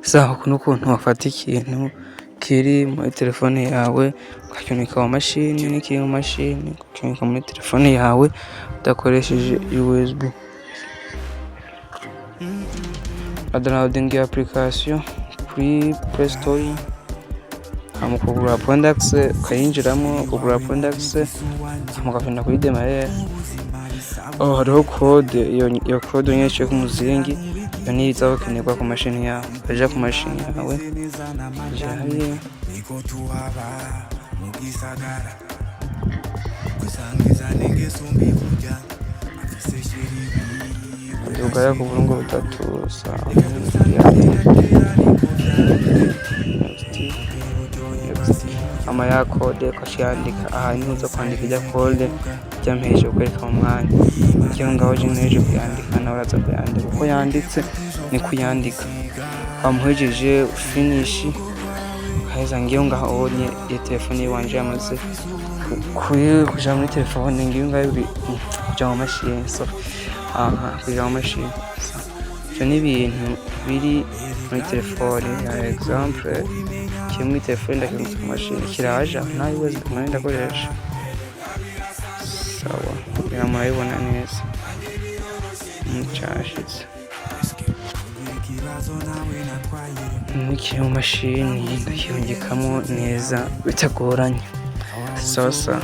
Sawa ukuntu wafata ikintu kiri muri telefone yawe ukakimanika mu mashini n'ikiri mu mashini ukakimanika muri telefone yawe udakoresheje USB. Downloading application kuri Play Store, kugura products ukayinjiramo, kugura products mukagenda kuri démarrer. Hariho code, iyo code nyinshi ku muzingi iyo niyo iza gukenerwa ku mashini yawe. Ukaja ku mashini yawe jaye ugaya ku burungu butatu ama ya code ukashiyandika ahantu uza kwandika ijya code byampeje ukwereka mu mwanya cyo ngaho jineje kuyandika nawe uraza kuyandika uko yanditse ni kuyandika wamuhejeje finish kaheza ngiyo ngaho onye ya telefone wanje yamaze kuja muri telefone ngiyo ngaho kuja mu mashini kuja mu mashini. Ivyo ni ibintu biri muri telefone. Ya example kiri muri telefone ndakiri mu mashini kiraja nawe wese kumenya ndakoresha. Sawa biramurabibona neza mucashitse nikiri mu mashini ndakiyongekamo neza bitagoranye. Sasa